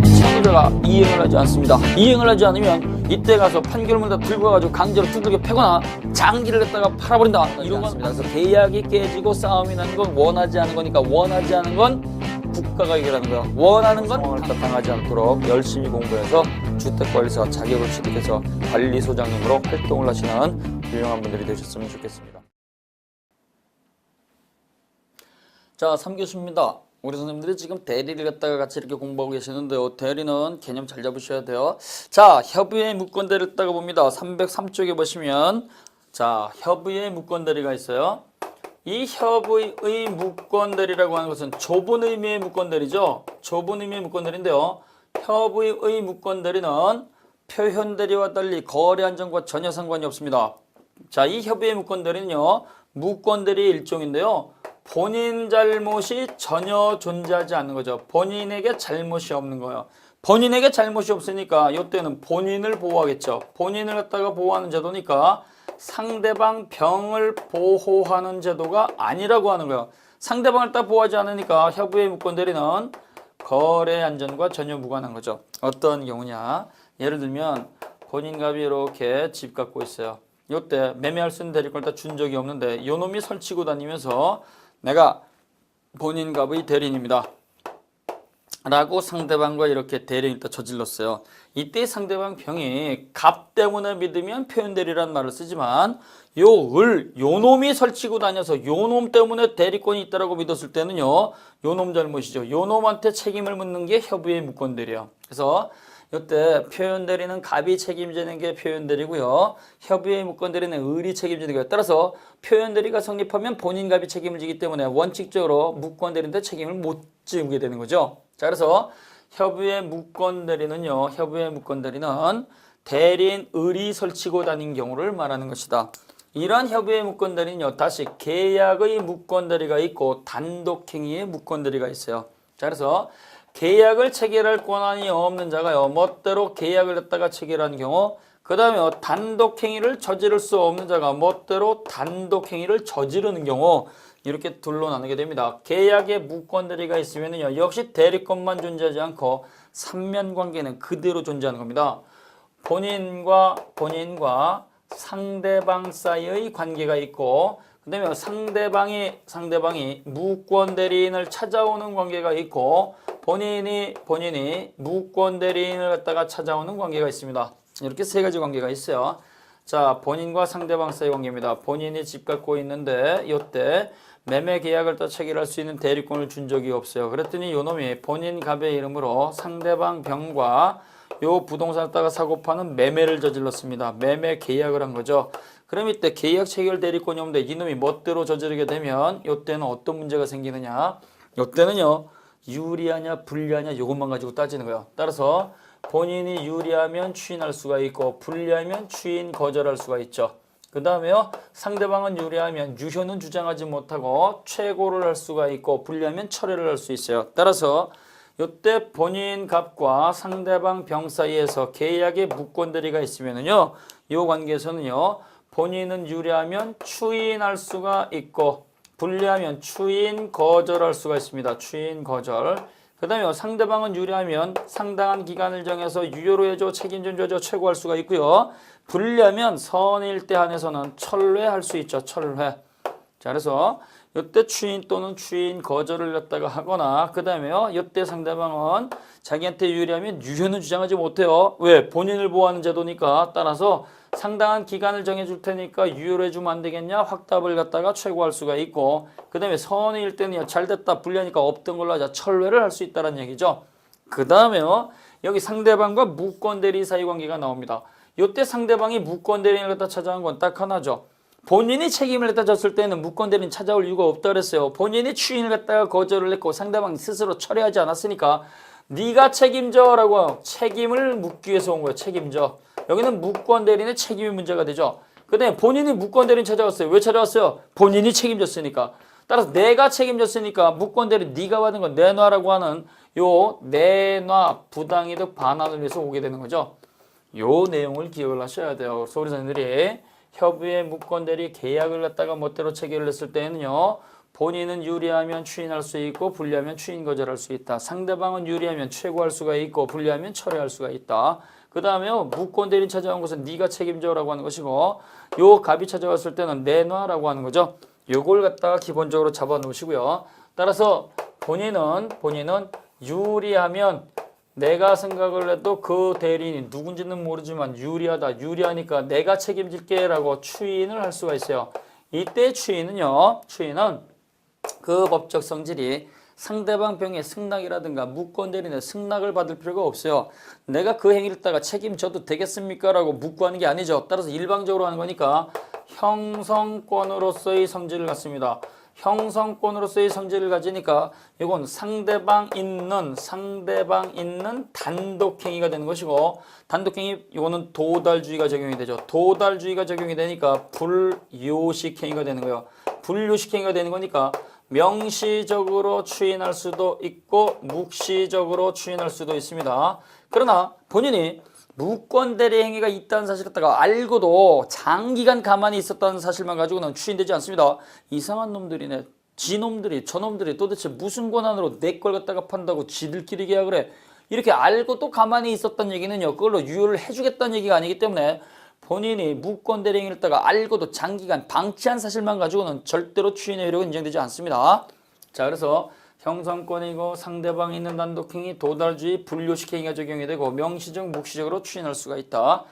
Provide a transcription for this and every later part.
채무자가 이행을 하지 않습니다. 이행을 하지 않으면 이때 가서 판결문 다 들고 가가지고 강제로 두들겨 패거나 장기를 갖다가 팔아버린다. 이런 건 그래서 계약이 깨지고 싸움이 나는 건 원하지 않은 거니까 원하지 않은 건 국가가 해결하는 거야. 원하는 건 상황을 당하지 않도록 열심히 공부해서 주택관리사 자격을 취득해서 관리소장님으로 활동을 하시는 훌륭한 분들이 되셨으면 좋겠습니다. 자, 3교시입니다. 우리 선생님들이 지금 대리를 갖다가 같이 이렇게 공부하고 계시는데요. 대리는 개념 잘 잡으셔야 돼요. 자, 협의의 무권대리를 갖다가 봅니다. 303쪽에 보시면 자, 협의의 무권대리가 있어요. 이 협의의 무권대리라고 하는 것은 좁은 의미의 무권대리죠. 좁은 의미의 무권대리인데요. 협의의 무권대리는 표현대리와 달리 거래 안전과 전혀 상관이 없습니다. 자, 이 협의의 무권대리는요. 무권대리의 일종인데요. 본인 잘못이 전혀 존재하지 않는 거죠. 본인에게 잘못이 없는 거예요. 본인에게 잘못이 없으니까 이때는 본인을 보호하겠죠. 본인을 갖다가 보호하는 제도니까 상대방 병을 보호하는 제도가 아니라고 하는 거예요. 상대방을 딱 보호하지 않으니까 협의의 무권대리는 거래 안전과 전혀 무관한 거죠. 어떤 경우냐? 예를 들면 본인값이 이렇게 집 갖고 있어요. 이때 매매할 수 있는 대리권을 다 준 적이 없는데 요놈이 설치고 다니면서 내가 본인값의 대리인입니다 라고 상대방과 이렇게 대리를 저질렀어요. 이때 상대방 병이 값 때문에 믿으면 표현대리라는 말을 쓰지만 요놈이 설치고 다녀서 요놈 때문에 대리권이 있다고 믿었을 때는요. 요놈 잘못이죠. 요놈한테 책임을 묻는 게 협의의 무권대리예요. 그래서 이때 표현대리는 갑이 책임지는 게 표현대리고요. 협의의 무권대리는 을이 책임지는 거예요. 따라서 표현대리가 성립하면 본인 갑이 책임을 지기 때문에 원칙적으로 무권대리인데 책임을 못 지게 되는 거죠. 자, 그래서 협의의 무권대리는요. 협의의 무권대리는 대리인 을이 설치고 다닌 경우를 말하는 것이다. 이러한 협의의 무권대리는요. 다시 계약의 무권대리가 있고 단독행위의 무권대리가 있어요. 자, 그래서 계약을 체결할 권한이 없는 자가요. 멋대로 계약을 갖다가 체결한 경우, 그 다음에 단독행위를 저지를 수 없는 자가 멋대로 단독행위를 저지르는 경우 이렇게 둘로 나누게 됩니다. 계약에 무권대리가 있으면요. 역시 대리권만 존재하지 않고 삼면관계는 그대로 존재하는 겁니다. 본인과 상대방 사이의 관계가 있고 그 다음에 상대방이 무권대리인을 찾아오는 관계가 있고 본인이 무권대리인을 갖다가 찾아오는 관계가 있습니다. 이렇게 세 가지 관계가 있어요. 자, 본인과 상대방 사이 관계입니다. 본인이 집 갖고 있는데 이때 매매 계약을 또 체결할 수 있는 대리권을 준 적이 없어요. 그랬더니 요놈이 본인 갑의 이름으로 상대방 병과 요 부동산을 갖다가 사고 파는 매매를 저질렀습니다. 매매 계약을 한 거죠. 그럼 이때 계약 체결 대리권이 없는데 이놈이 멋대로 저지르게 되면 이때는 어떤 문제가 생기느냐? 이때는요. 유리하냐 불리하냐 이것만 가지고 따지는 거예요. 따라서 본인이 유리하면 추인할 수가 있고 불리하면 추인 거절할 수가 있죠. 그 다음에요. 상대방은 유리하면 유효는 주장하지 못하고 최고를 할 수가 있고 불리하면 철회를 할 수 있어요. 따라서 이때 본인 값과 상대방 병 사이에서 계약의 무권대리가 있으면은요. 이 관계에서는요. 본인은 유리하면 추인할 수가 있고 불리하면 추인 거절할 수가 있습니다. 추인 거절. 그 다음에 상대방은 유리하면 상당한 기간을 정해서 유효로 해줘 책임져 줘 최고할 수가 있고요. 불리하면 선의일 때 한해서는 철회할 수 있죠. 철회. 자, 그래서 이때 추인 또는 추인 거절을 갖다가 하거나 그 다음에요. 이때 상대방은 자기한테 유리하면 유효는 주장하지 못해요. 왜? 본인을 보호하는 제도니까. 따라서 상당한 기간을 정해줄 테니까 유효로 해주면 안 되겠냐? 확답을 갖다가 최고할 수가 있고 그 다음에 선의일 때는 잘됐다 불리하니까 없던 걸로 하자 철회를 할 수 있다는 얘기죠. 그 다음에요. 여기 상대방과 무권대리 사이 관계가 나옵니다. 이때 상대방이 무권대리인을 갖다 찾아온 건 딱 하나죠. 본인이 책임을 갖다 졌을 때는 무권대리인 찾아올 이유가 없다 그랬어요. 본인이 추인을 갖다가 거절을 했고 상대방이 스스로 처리하지 않았으니까 네가 책임져 라고 책임을 묻기 위해서 온 거예요. 책임져. 여기는 무권대리인의 책임이 문제가 되죠. 그 다음에 본인이 무권대리인 찾아왔어요. 왜 찾아왔어요? 본인이 책임졌으니까. 따라서 내가 책임졌으니까 무권대리인 네가 받은 건 내놔라고 하는 요 내놔 부당이득 반환을 위해서 오게 되는 거죠. 요 내용을 기억을 하셔야 돼요. 그래서 우리 선생님들이 협의의 무권대리 계약을 갖다가 멋대로 체결을 했을 때는요. 본인은 유리하면 추인할 수 있고 불리하면 추인 거절할 수 있다. 상대방은 유리하면 최고할 수가 있고 불리하면 철회할 수가 있다. 그 다음에 무권 대리인 찾아온 것은 네가 책임져라고 하는 것이고 요 갑이 찾아왔을 때는 내놔라고 하는 거죠. 요걸 갖다가 기본적으로 잡아 놓으시고요. 따라서 본인은 유리하면 내가 생각을 해도 그 대리인이 누군지는 모르지만 유리하니까 내가 책임질게 라고 추인을 할 수가 있어요. 이때 추인은 그 법적 성질이 상대방 병의 승낙이라든가 무권 대리인의 승낙을 받을 필요가 없어요. 내가 그 행위를 따가 책임져도 되겠습니까? 라고 묻고 하는 게 아니죠. 따라서 일방적으로 하는 거니까 형성권으로서의 성질을 갖습니다. 형성권으로서의 성질을 가지니까 이건 상대방 있는 단독행위가 되는 것이고 단독행위 이거는 도달주의가 적용이 되죠. 도달주의가 적용이 되니까 불요식행위가 되는 거예요. 불요식행위가 되는 거니까 명시적으로 추인할 수도 있고 묵시적으로 추인할 수도 있습니다. 그러나 본인이 무권 대리 행위가 있다는 사실을 갖다가 알고도 장기간 가만히 있었다는 사실만 가지고는 추인되지 않습니다. 이상한 놈들이네. 저놈들이 도대체 무슨 권한으로 내 걸 갖다가 판다고 지들끼리 계약을 해. 이렇게 알고 또 가만히 있었던 얘기는요. 그걸로 유효를 해주겠다는 얘기가 아니기 때문에 본인이 무권 대리 행위를 갖다가 알고도 장기간 방치한 사실만 가지고는 절대로 추인의 효력은 인정되지 않습니다. 자, 그래서 형성권이고 상대방이 있는 단독행위, 도달주의, 불요식행위가 적용이 되고 명시적, 묵시적으로 추인할 수가 있다.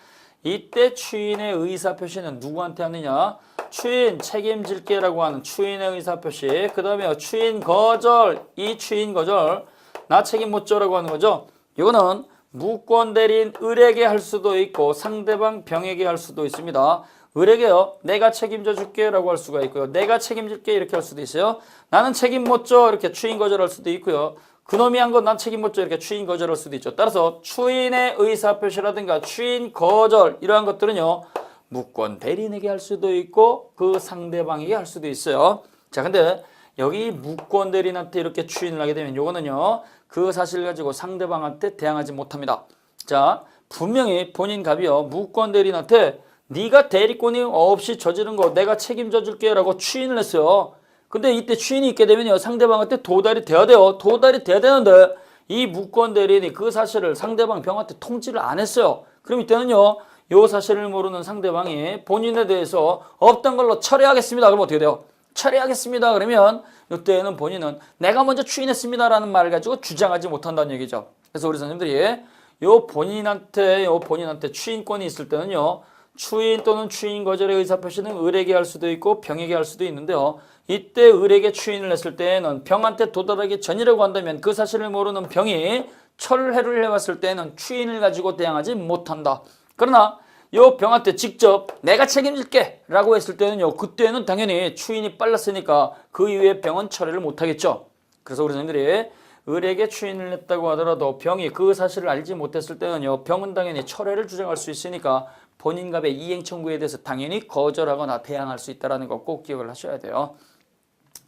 이때 추인의 의사표시는 누구한테 하느냐? 추인 책임질게라고 하는 추인의 의사표시. 그 다음에 추인 거절, 이 추인 거절 나 책임 못 져라고 하는 거죠. 이거는 무권 대리인 을에게 할 수도 있고 상대방 병에게 할 수도 있습니다. 을에게요. 내가 책임져 줄게 라고 할 수가 있고요. 내가 책임질게 이렇게 할 수도 있어요. 나는 책임 못 져 이렇게 추인 거절할 수도 있고요. 그놈이 한 건 난 책임 못 져 이렇게 추인 거절할 수도 있죠. 따라서 추인의 의사표시라든가 추인 거절 이러한 것들은요. 무권 대리인에게 할 수도 있고 그 상대방에게 할 수도 있어요. 자, 근데 여기 무권 대리인한테 이렇게 추인을 하게 되면 요거는요. 그 사실을 가지고 상대방한테 대항하지 못합니다. 자, 분명히 본인 갑이요. 무권 대리인한테 네가 대리권이 없이 저지른 거 내가 책임져 줄게 라고 추인을 했어요. 근데 이때 추인이 있게 되면요. 상대방한테 도달이 돼야 돼요. 도달이 돼야 되는데 이 무권 대리인이 그 사실을 상대방 병한테 통지를 안 했어요. 그럼 이때는요. 요 사실을 모르는 상대방이 본인에 대해서 없던 걸로 철회하겠습니다. 그럼 어떻게 돼요? 철회하겠습니다. 그러면 이때는 본인은 내가 먼저 추인했습니다 라는 말을 가지고 주장하지 못한다는 얘기죠. 그래서 우리 선생님들이 요 본인한테 추인권이 있을 때는요. 추인 또는 추인 거절의 의사표시는 을에게 할 수도 있고 병에게 할 수도 있는데요. 이때 을에게 추인을 했을 때는 병한테 도달하기 전이라고 한다면 그 사실을 모르는 병이 철회를 해왔을 때는 추인을 가지고 대항하지 못한다. 그러나 요 병한테 직접 내가 책임질게 라고 했을 때는요. 그때는 당연히 추인이 빨랐으니까 그 이후에 병은 철회를 못하겠죠. 그래서 우리 선생님들이 을에게 추인을 했다고 하더라도 병이 그 사실을 알지 못했을 때는요. 병은 당연히 철회를 주장할 수 있으니까 본인 갑의 이행 청구에 대해서 당연히 거절하거나 대항할 수 있다는 거 꼭 기억을 하셔야 돼요.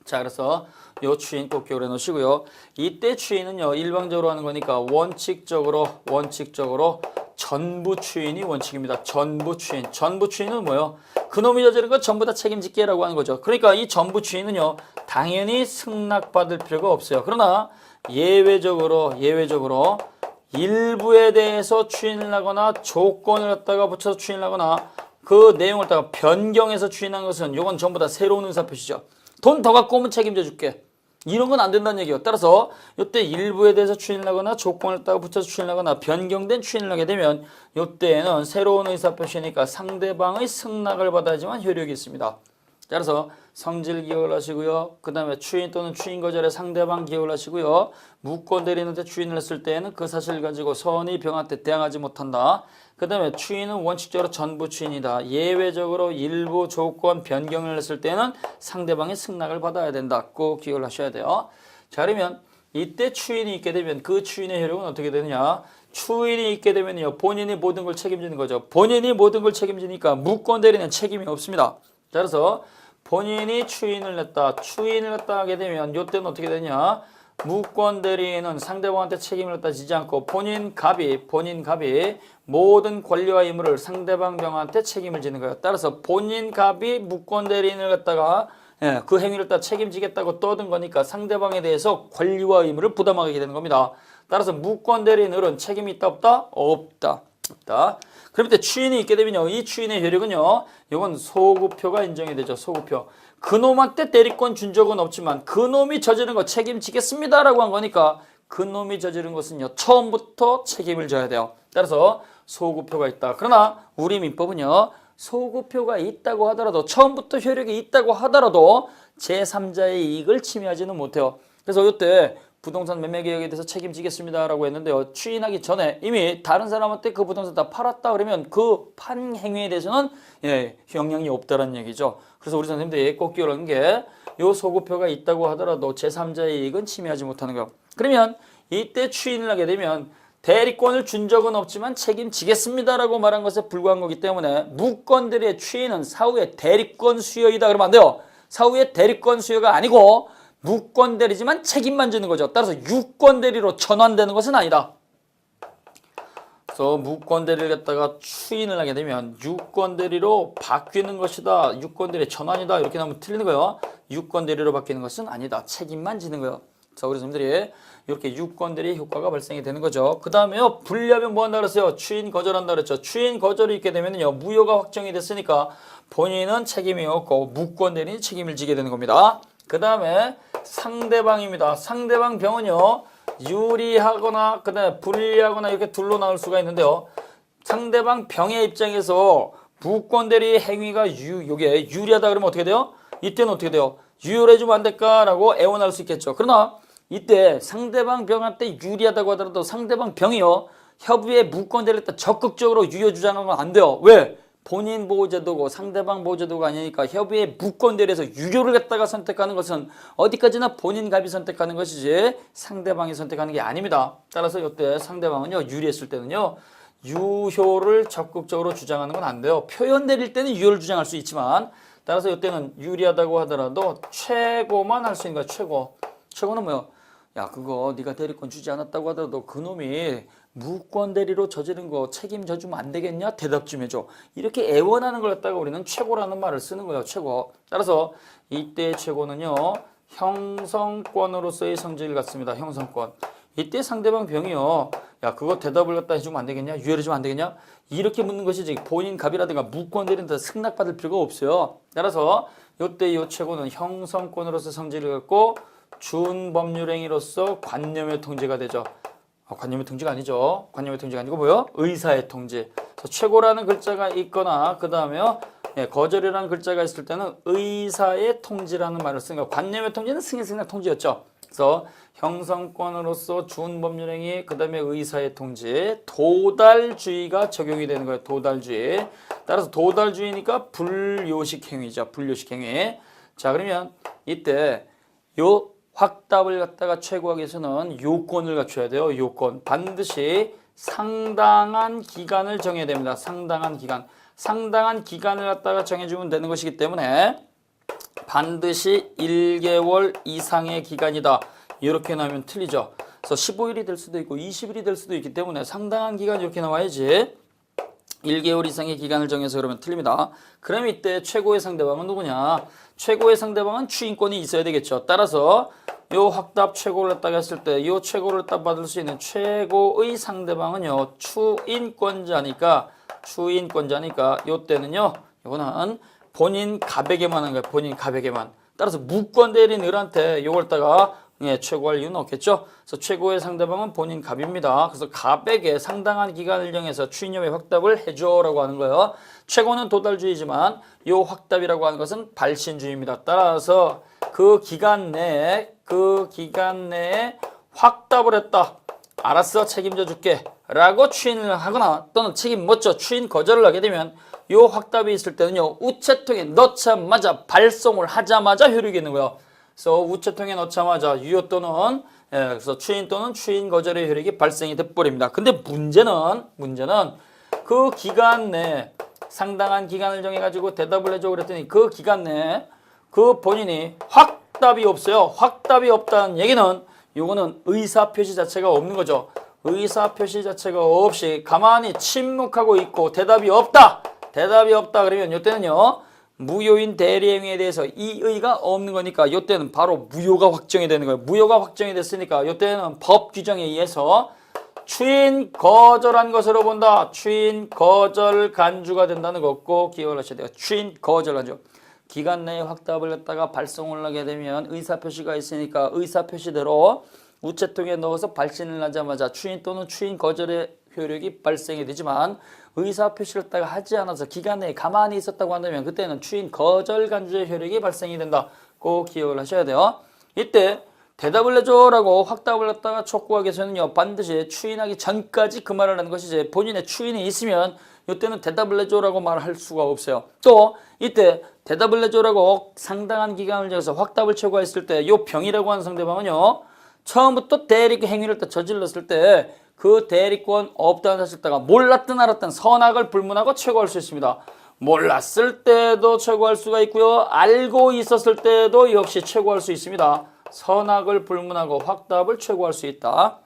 자, 그래서 요 추인 꼭 기억을 해 놓으시고요. 이때 추인은요. 일방적으로 하는 거니까 원칙적으로 전부 추인이 원칙입니다. 전부 추인은 뭐예요? 그놈이 저지른 거 전부 다 책임질게라고 하는 거죠. 그러니까 이 전부 추인은요. 당연히 승낙받을 필요가 없어요. 그러나 예외적으로 일부에 대해서 추인을 하거나 조건을 갖다가 붙여서 추인을 하거나 그 내용을 갖다가 변경해서 추인한 것은 이건 전부 다 새로운 의사표시죠. 돈 더 갖고 오면 책임져 줄게. 이런 건 안 된다는 얘기예요. 따라서 이때 일부에 대해서 추인을 하거나 조건을 갖다가 붙여서 추인을 하거나 변경된 추인을 하게 되면 이때는 새로운 의사표시니까 상대방의 승낙을 받아야지만 효력이 있습니다. 따라서 성질 기억을 하시고요. 그 다음에 추인 또는 추인 거절의 상대방 기억을 하시고요. 무권 대리인한테 추인을 했을 때는 그 사실을 가지고 선의 병한테 대항하지 못한다. 그 다음에 추인은 원칙적으로 전부 추인이다. 예외적으로 일부 조건 변경을 했을 때는 상대방의 승낙을 받아야 된다. 꼭 기억을 하셔야 돼요. 자, 그러면 이때 추인이 있게 되면 그 추인의 효력은 어떻게 되느냐? 추인이 있게 되면요. 본인이 모든 걸 책임지는 거죠. 본인이 모든 걸 책임지니까 무권 대리인은 책임이 없습니다. 자, 그래서 본인이 추인을 했다 하게 되면 이때는 어떻게 되냐? 무권 대리인은 상대방한테 책임을 갖다 지지 않고 본인 갑이 모든 권리와 의무를 상대방 병한테 책임을 지는 거예요. 따라서 본인 갑이 무권 대리인을 갖다가 예, 그 행위를 다 책임지겠다고 떠든 거니까 상대방에 대해서 권리와 의무를 부담하게 되는 겁니다. 따라서 무권 대리인은 책임이 있다 없다? 없다. 없다. 그럼 때 추인이 있게 되면요. 이 추인의 효력은요. 이건 소구표가 인정이 되죠. 소구표. 그놈한테 대리권 준 적은 없지만 그놈이 저지른 거 책임지겠습니다라고 한 거니까 그놈이 저지른 것은요. 처음부터 책임을 져야 돼요. 따라서 소구표가 있다. 그러나 우리 민법은요. 소구표가 있다고 하더라도 처음부터 효력이 있다고 하더라도 제3자의 이익을 침해하지는 못해요. 그래서 이때 부동산 매매 계약에 대해서 책임지겠습니다라고 했는데요. 추인하기 전에 이미 다른 사람한테 그 부동산 다 팔았다 그러면 그 판 행위에 대해서는 영향이 없다는 얘기죠. 그래서 우리 선생님들이 꼭 기억하는 게 이 소구표가 있다고 하더라도 제3자의 이익은 침해하지 못하는 거. 그러면 이때 추인을 하게 되면 대리권을 준 적은 없지만 책임지겠습니다라고 말한 것에 불과한 거기 때문에 무권대리의 추인은 사후의 대리권 수여이다 그러면 안 돼요. 사후의 대리권 수여가 아니고 무권대리지만 책임만 지는 거죠. 따라서 유권대리로 전환되는 것은 아니다. 그래서 무권대리를 갖다가 추인을 하게 되면 유권대리로 바뀌는 것이다. 유권대리 전환이다. 이렇게 나오면 틀리는 거예요. 유권대리로 바뀌는 것은 아니다. 책임만 지는 거예요. 그래서 우리 선생님들이 이렇게 유권대리 효과가 발생이 되는 거죠. 그 다음에요. 분리하면 뭐 한다 그랬어요? 추인 거절한다 그랬죠. 추인 거절이 있게 되면요. 무효가 확정이 됐으니까 본인은 책임이 없고 무권대리는 책임을 지게 되는 겁니다. 그 다음에 상대방입니다. 상대방 병은요. 유리하거나 그다음에 불리하거나 이렇게 둘로 나올 수가 있는데요. 상대방 병의 입장에서 무권대리 행위가 요게 유리하다 그러면 어떻게 돼요? 이때는 어떻게 돼요? 유효해주면 안 될까라고 애원할 수 있겠죠. 그러나 이때 상대방 병한테 유리하다고 하더라도 상대방 병이요. 협의에 무권대리를 적극적으로 유효 주장하면 안 돼요. 왜? 본인 보호제도고 상대방 보호제도가 아니니까 협의에 무권대리에서 유효를 갖다가 선택하는 것은 어디까지나 본인 갑이 선택하는 것이지 상대방이 선택하는 게 아닙니다. 따라서 이때 상대방은요. 유리했을 때는요. 유효를 적극적으로 주장하는 건 안 돼요. 표현 내릴 때는 유효를 주장할 수 있지만 따라서 이때는 유리하다고 하더라도 최고만 할 수 있는 거야. 최고. 최고는 뭐요? 야 그거 네가 대리권 주지 않았다고 하더라도 그놈이 무권 대리로 저지른 거 책임져 주면 안 되겠냐? 대답 좀 해줘. 이렇게 애원하는 걸 갖다가 우리는 최고라는 말을 쓰는 거예요. 최고. 따라서 이때의 최고는요. 형성권으로서의 성질을 갖습니다. 형성권. 이때 상대방 병이요. 야 그거 대답을 갖다 해주면 안 되겠냐? 유예해주면 안 되겠냐? 이렇게 묻는 것이지 본인 갑이라든가 무권 대리한테 승낙받을 필요가 없어요. 따라서 이때 이 최고는 형성권으로서 성질을 갖고 준법률행위로서 관념의 통제가 되죠. 관념의 통제가 아니죠. 관념의 통제가 아니고 뭐요? 의사의 통제. 최고라는 글자가 있거나 그 다음에요. 거절이라는 글자가 있을 때는 의사의 통제라는 말을 쓰는 거예요. 관념의 통제는 승인승낙 통제였죠. 그래서 형성권으로서 준법률행위 그 다음에 의사의 통제 도달주의가 적용이 되는 거예요. 도달주의. 따라서 도달주의니까 불요식행위죠. 불요식행위. 자 그러면 이때 요 확답을 갖다가 최고하기 위해서는 요건을 갖춰야 돼요. 요건. 반드시 상당한 기간을 정해야 됩니다. 상당한 기간. 상당한 기간을 갖다가 정해주면 되는 것이기 때문에 반드시 1개월 이상의 기간이다. 이렇게 나오면 틀리죠. 그래서 15일이 될 수도 있고 20일이 될 수도 있기 때문에 상당한 기간이 이렇게 나와야지 1개월 이상의 기간을 정해서 그러면 틀립니다. 그럼 이때 최고의 상대방은 누구냐? 최고의 상대방은 추인권이 있어야 되겠죠. 따라서 요 확답 최고를 갖다가 했을 때 요 최고를 딱 받을 수 있는 최고의 상대방은요. 추인권자니까 요 때는요. 요거는 본인 갑에게만 하는 거예요. 본인 갑에게만. 따라서 무권 대리인들한테 요걸 다가 최고할 이유는 없겠죠. 그래서 최고의 상대방은 본인 갑입니다. 그래서 갑에게 상당한 기간을 정해서 추인협의 확답을 해줘라고 하는 거예요. 최고는 도달주의지만 이 확답이라고 하는 것은 발신주의입니다. 따라서 그 기간 내에 확답을 했다. 알았어 책임져 줄게 라고 추인을 하거나 또는 책임 묻죠. 추인 거절을 하게 되면 이 확답이 있을 때는요. 우체통에 넣자마자 발송을 하자마자 효력이 있는 거예요. 그래서 우체통에 넣자마자 유효 또는 그래서 추인 또는 추인 거절의 효력이 발생이 돼버립니다. 근데 문제는 그 기간 내에 상당한 기간을 정해가지고 대답을 해줘 그랬더니 그 기간 내에 그 본인이 확답이 없어요. 확답이 없다는 얘기는 이거는 의사표시 자체가 없는 거죠. 의사표시 자체가 없이 가만히 침묵하고 있고 대답이 없다 그러면 이때는요. 무효인 대리행위에 대해서 이의가 없는 거니까 이때는 바로 무효가 확정이 되는 거예요. 무효가 확정이 됐으니까 이때는 법 규정에 의해서 추인 거절한 것으로 본다. 추인 거절 간주가 된다는 거 꼭 기억을 하셔야 돼요. 추인 거절 간주. 기간 내에 확답을 갖다가 발송을 하게 되면 의사표시가 있으니까 의사표시대로 우체통에 넣어서 발신을 하자마자 추인 또는 추인 거절의 효력이 발생이 되지만 의사표시를 갖다가 하지 않아서 기간 내에 가만히 있었다고 한다면 그때는 추인 거절 간주의 효력이 발생이 된다. 꼭 기억을 하셔야 돼요. 이때 대답을 해줘라고 확답을 갖다가 촉구하기 위해서는요 반드시 추인하기 전까지 그 말을 하는 것이지 본인의 추인이 있으면 이때는 대답을 해줘라고 말할 수가 없어요. 또 이때 대답을 해줘라고 상당한 기간을 정해서 확답을 촉구했을 때 요 병이라고 하는 상대방은요 처음부터 대리 행위를 저질렀을 때 그 대리권 없다는 사실다가 몰랐든 알았든 선악을 불문하고 최고할 수 있습니다. 몰랐을 때도 최고할 수가 있고요. 알고 있었을 때도 역시 최고할 수 있습니다. 선악을 불문하고 확답을 최고할 수 있다.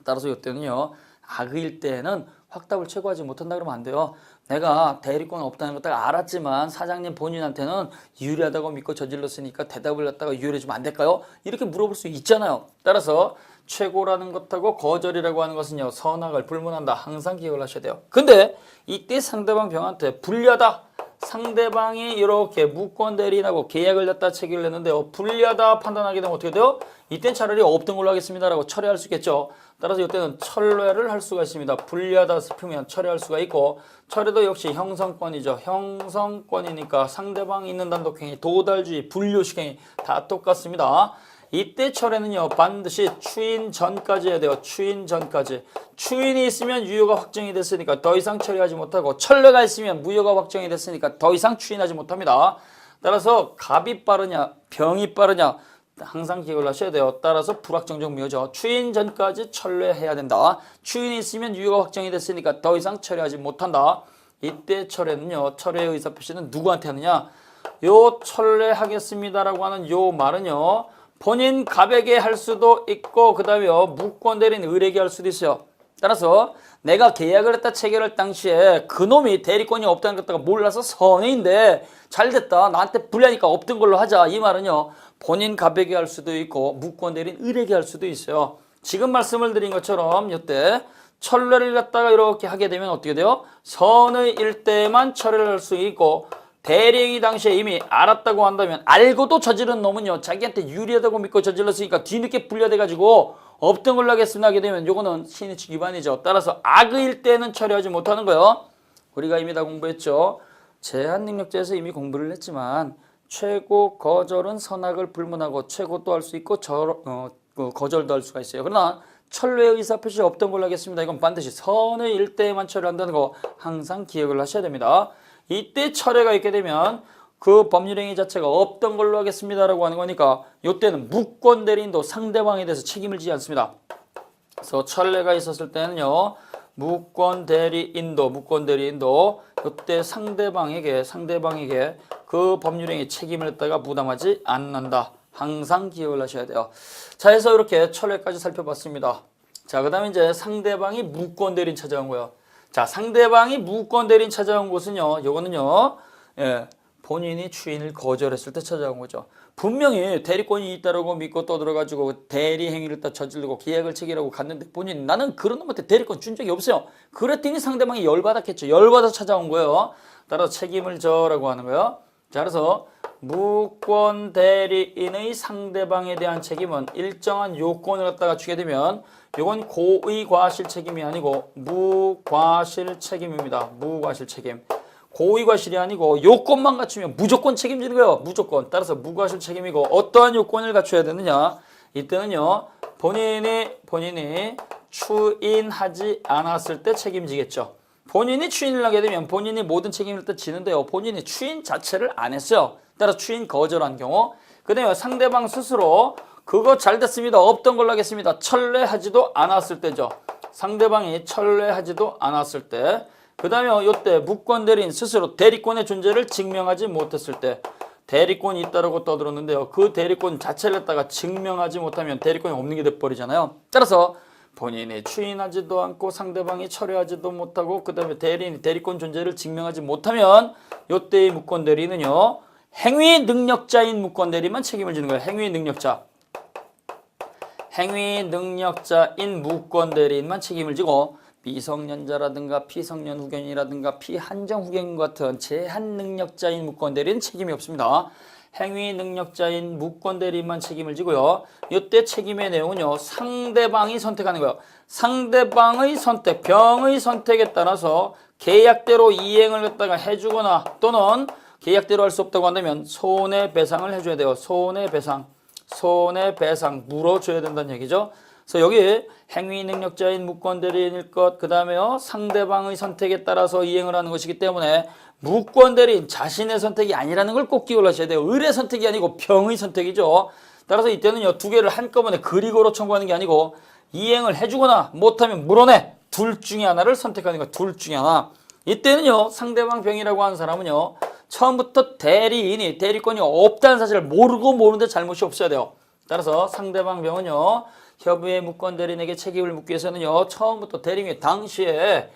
따라서 이때는요. 악의일 때는 확답을 최고하지 못한다 그러면 안 돼요. 내가 대리권 없다는 걸 딱 알았지만 사장님 본인한테는 유리하다고 믿고 저질렀으니까 대답을 갖다가 유리해주면 안 될까요? 이렇게 물어볼 수 있잖아요. 따라서 최고라는 것하고 거절이라고 하는 것은요. 선악을 불문한다. 항상 기억을 하셔야 돼요. 근데 이때 상대방 병한테 불리하다. 상대방이 이렇게 무권 대리인하고 계약을 갖다 체결을 했는데요. 불리하다 판단하게 되면 어떻게 돼요? 이땐 차라리 없던 걸로 하겠습니다라고 철회할 수 있겠죠. 따라서 이때는 철회를 할 수가 있습니다. 불리하다 싶으면 철회할 수가 있고 철회도 역시 형성권이죠. 형성권이니까 상대방이 있는 단독행위, 도달주의, 분류식행위 다 똑같습니다. 이때 철회는요 반드시 추인 전까지 해야 돼요. 추인 전까지. 추인이 있으면 유효가 확정이 됐으니까 더 이상 처리하지 못하고 철회가 있으면 무효가 확정이 됐으니까 더 이상 추인하지 못합니다. 따라서 갑이 빠르냐 병이 빠르냐 항상 기억을 하셔야 돼요. 따라서 불확정적 무효죠. 추인 전까지 철회해야 된다. 추인이 있으면 유효가 확정이 됐으니까 더 이상 처리하지 못한다. 이때 철회는요 철회의 의사표시는 누구한테 하느냐 요 철회하겠습니다라고 하는 요 말은요 본인 갑에게 할 수도 있고 그 다음에 무권 대리인 을에게 할 수도 있어요. 따라서 내가 계약을 했다 체결할 당시에 그놈이 대리권이 없다는 것다가 몰라서 선의인데 잘됐다 나한테 불리하니까 없던 걸로 하자 이 말은요 본인 갑에게 할 수도 있고 무권 대리인 을에게 할 수도 있어요. 지금 말씀을 드린 것처럼 이때 철회를 갖다가 이렇게 하게 되면 어떻게 돼요? 선의일 때만 철회를 할 수 있고 대리행위 당시에 이미 알았다고 한다면 알고도 저지른 놈은요 자기한테 유리하다고 믿고 저질렀으니까 뒤늦게 분리돼가지고 없던 걸로 하겠습니다 하게 되면 요거는 신의치 위반이죠. 따라서 악의일 때는 처리하지 못하는 거예요. 우리가 이미 다 공부했죠. 제한능력자에서 이미 공부를 했지만 최고 거절은 선악을 불문하고 최고도 할 수 있고 거절도 할 수가 있어요. 그러나 철회의 의사표시 없던 걸로 하겠습니다. 이건 반드시 선의일 때만 처리한다는 거 항상 기억을 하셔야 됩니다. 이때 철회가 있게 되면 그 법률행위 자체가 없던 걸로 하겠습니다라고 하는 거니까 이때는 무권 대리인도 상대방에 대해서 책임을 지지 않습니다. 그래서 철회가 있었을 때는요. 무권 대리인도 이때 상대방에게 그 법률행위 책임을 갖다가 부담하지 않는다. 항상 기억을 하셔야 돼요. 자, 해서 이렇게 철회까지 살펴봤습니다. 자, 그 다음에 이제 상대방이 무권 대리인 찾아온 거예요. 자, 상대방이 무권 대리인 찾아온 곳은요, 요거는요, 본인이 추인을 거절했을 때 찾아온 거죠. 분명히 대리권이 있다라고 믿고 떠들어가지고 대리 행위를 다 저지르고 계약을 체결하고 갔는데 본인 나는 그런 놈한테 대리권 준 적이 없어요. 그랬더니 상대방이 열받았겠죠. 열받아서 찾아온 거예요. 따라서 책임을 져라고 하는 거예요. 자, 그래서 무권 대리인의 상대방에 대한 책임은 일정한 요건을 갖다가 주게 되면 이건 고의 과실 책임이 아니고 무과실 책임입니다. 무과실 책임. 고의 과실이 아니고 요건만 갖추면 무조건 책임지는 거예요. 무조건. 따라서 무과실 책임이고 어떠한 요건을 갖춰야 되느냐. 이때는요. 본인이 추인하지 않았을 때 책임지겠죠. 본인이 추인을 하게 되면 본인이 모든 책임을 또 지는데요. 본인이 추인 자체를 안 했어요. 따라서 추인 거절한 경우. 그 다음에 상대방 스스로 그거 잘 됐습니다. 없던 걸로 하겠습니다. 철회하지도 않았을 때죠. 상대방이 철회하지도 않았을 때. 그 다음에 이때 무권 대리인 스스로 대리권의 존재를 증명하지 못했을 때. 대리권이 있다고 떠들었는데요. 그 대리권 자체를 갖다가 증명하지 못하면 대리권이 없는 게 돼버리잖아요. 따라서 본인이 추인하지도 않고 상대방이 철회하지도 못하고 그 다음에 대리권 존재를 증명하지 못하면 이때의 무권대리는요. 행위 능력자인 무권대리만 책임을 지는 거예요. 행위 능력자. 행위 능력자인 무권대리인만 책임을 지고 미성년자라든가 피성년 후견이라든가 피한정 후견 같은 제한 능력자인 무권대리는 책임이 없습니다. 행위 능력자인 무권대리인만 책임을 지고요. 이때 책임의 내용은요. 상대방이 선택하는 거예요. 상대방의 선택, 병의 선택에 따라서 계약대로 이행을 갖다가 해주거나 또는 계약대로 할 수 없다고 한다면 손해배상을 해줘야 돼요. 손해배상 물어줘야 된다는 얘기죠. 그래서 여기 행위 능력자인 무권대리인일 것, 그 다음에요. 상대방의 선택에 따라서 이행을 하는 것이기 때문에 무권대리인 자신의 선택이 아니라는 걸 꼭 기억을 하셔야 돼요. 의뢰 선택이 아니고 병의 선택이죠. 따라서 이때는요. 두 개를 한꺼번에 그리고로 청구하는 게 아니고 이행을 해주거나 못하면 물어내. 둘 중에 하나를 선택하는 거예요. 둘 중에 하나. 이때는요. 상대방 병이라고 하는 사람은요. 처음부터 대리권이 없다는 사실을 모르고 모르는데 잘못이 없어야 돼요. 따라서 상대방 병은요. 협의회 무권대리인에게 책임을 묻기 위해서는요. 처음부터 대리인이 당시에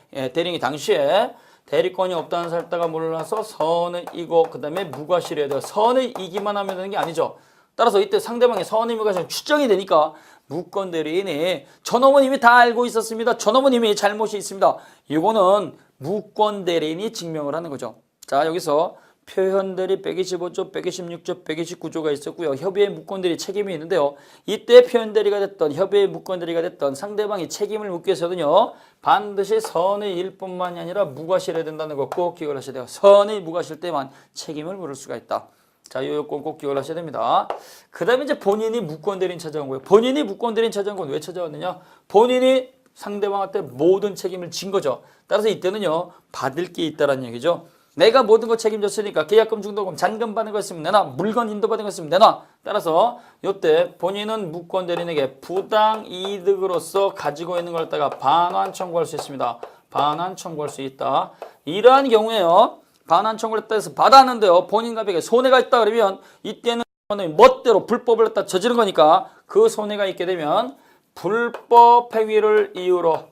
대리권이 없다는 사실다가 몰라서 선을 이고 그 다음에 무과실해야 돼요. 선을 이기만 하면 되는 게 아니죠. 따라서 이때 상대방의 선의 무과실 추정이 되니까 무권대리인이 저놈은 이미 다 알고 있었습니다. 저놈은 이미 잘못이 있습니다. 이거는 무권대리인이 증명을 하는 거죠. 자, 여기서 표현대리 125조, 126조, 129조가 있었고요. 협의회 무권대리 책임이 있는데요. 이때 표현대리가 됐던 협의회 무권대리가 됐던 상대방이 책임을 묻기 위해서는요. 반드시 선의 일뿐만이 아니라 무과실해야 된다는 거 꼭 기억을 하셔야 돼요. 선의 무과실 때만 책임을 물을 수가 있다. 자, 이 요건 꼭 기억을 하셔야 됩니다. 그 다음에 이제 본인이 무권대리인 찾아온 거예요. 본인이 무권대리인 찾아온 건 왜 찾아왔느냐? 본인이 상대방한테 모든 책임을 진 거죠. 따라서 이때는요. 받을 게 있다라는 얘기죠. 내가 모든 거 책임졌으니까 계약금, 중도금, 잔금 받는 거 있으면 내놔. 물건 인도 받는 거 있으면 내놔. 따라서 이때 본인은 무권대리인에게 부당 이득으로서 가지고 있는 걸 갖다가 반환 청구할 수 있습니다. 반환 청구할 수 있다. 이러한 경우에요. 반환 청구를 했다 해서 받았는데요. 본인과 벽에 손해가 있다 그러면 이때는 멋대로 불법을 갖다 저지른 거니까 그 손해가 있게 되면 불법 행위를 이유로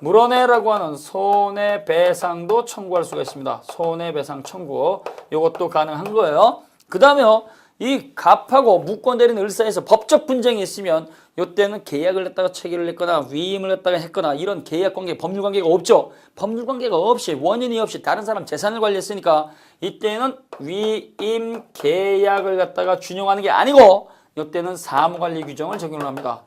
물어내라고 하는 손해배상도 청구할 수가 있습니다. 손해배상 청구. 이것도 가능한 거예요. 그 다음에요. 이 갑하고 무권대리인 을사이에서 법적 분쟁이 있으면 이때는 계약을 갖다가 체결을 했거나 위임을 갖다가 했거나 이런 계약관계, 법률관계가 없죠. 법률관계가 없이 원인이 없이 다른 사람 재산을 관리했으니까 이때는 위임 계약을 갖다가 준용하는 게 아니고 이때는 사무관리 규정을 적용을 합니다.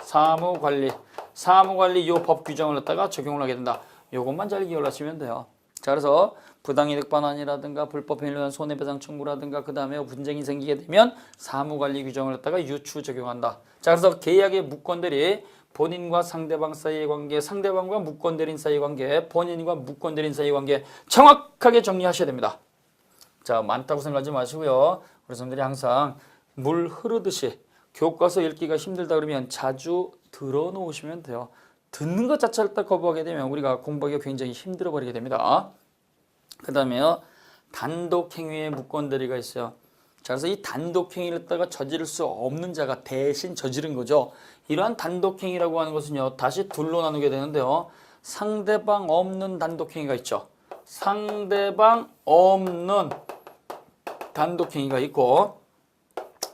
사무관리 요 법 규정을 갖다가 적용을 하게 된다. 요것만 잘 기억을 하시면 돼요. 자, 그래서 부당이득 반환이라든가 불법 행위에 대한 손해배상 청구라든가 그 다음에 분쟁이 생기게 되면 사무관리 규정을 갖다가 유추 적용한다. 자, 그래서 계약의 무권대리 본인과 상대방 사이의 관계, 상대방과 무권대리인 사이의 관계, 본인과 무권대리인 사이의 관계 정확하게 정리하셔야 됩니다. 자, 많다고 생각하지 마시고요. 우리 선생님들이 항상 물 흐르듯이 교과서 읽기가 힘들다 그러면 자주 들어놓으시면 돼요. 듣는 것 자체를 딱 거부하게 되면 우리가 공부하기가 굉장히 힘들어 버리게 됩니다. 그 다음에요. 단독행위의 무권대리가 있어요. 자, 그래서 이 단독행위를 갖다가 저지를 수 없는 자가 대신 저지른 거죠. 이러한 단독행위라고 하는 것은요. 다시 둘로 나누게 되는데요. 상대방 없는 단독행위가 있죠. 상대방 없는 단독행위가 있고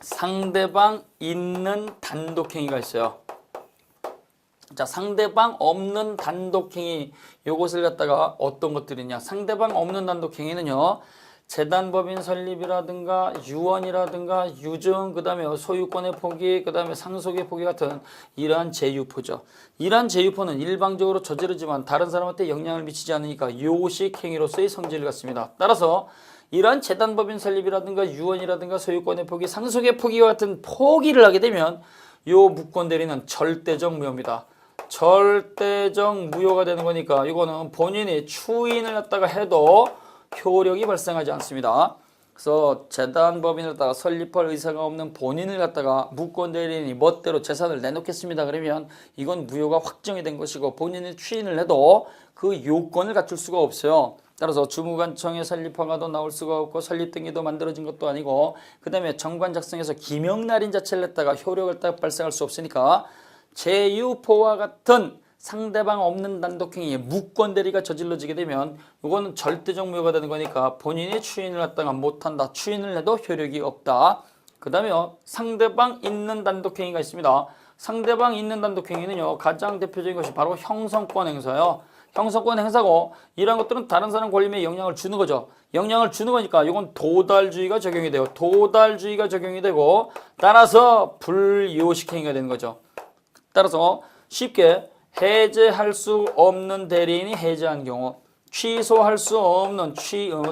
상대방 있는 단독행위가 있어요. 자, 상대방 없는 단독행위 요것을 갖다가 어떤 것들이냐. 상대방 없는 단독행위는요. 재단법인 설립이라든가 유언이라든가 유증 그 다음에 소유권의 포기 그 다음에 상속의 포기 같은 이러한 재유포죠. 이러한 재유포는 일방적으로 저지르지만 다른 사람한테 영향을 미치지 않으니까 요식 행위로서의 성질을 갖습니다. 따라서 이러한 재단법인 설립이라든가 유언이라든가 소유권의 포기 상속의 포기와 같은 포기를 하게 되면 요 무권대리는 절대적 무효입니다. 절대적 무효가 되는 거니까 이거는 본인이 추인을 갖다가 해도 효력이 발생하지 않습니다. 그래서 재단법인을 갖다가 설립할 의사가 없는 본인을 갖다가 무권대리인이 멋대로 재산을 내놓겠습니다. 그러면 이건 무효가 확정이 된 것이고 본인이 추인을 해도 그 요건을 갖출 수가 없어요. 따라서 주무관청의 설립허가도 나올 수가 없고 설립등기도 만들어진 것도 아니고 그 다음에 정관 작성해서 기명날인 자체를 냈다가 효력을 딱 발생할 수 없으니까 제유포와 같은 상대방 없는 단독행위에 무권대리가 저질러지게 되면 이거는 절대적 무효가 되는 거니까 본인이 추인을 갖다가 못한다. 추인을 해도 효력이 없다. 그 다음에 상대방 있는 단독행위가 있습니다. 상대방 있는 단독행위는요, 가장 대표적인 것이 바로 형성권 행사예요. 형성권 행사고, 이런 것들은 다른 사람 권리에 영향을 주는 거죠. 영향을 주는 거니까 이건 도달주의가 적용이 돼요. 도달주의가 적용이 되고, 따라서 불요식 행위가 되는 거죠. 따라서 쉽게 해제할 수 없는 대리인이 해제한 경우, 취소할 수 없는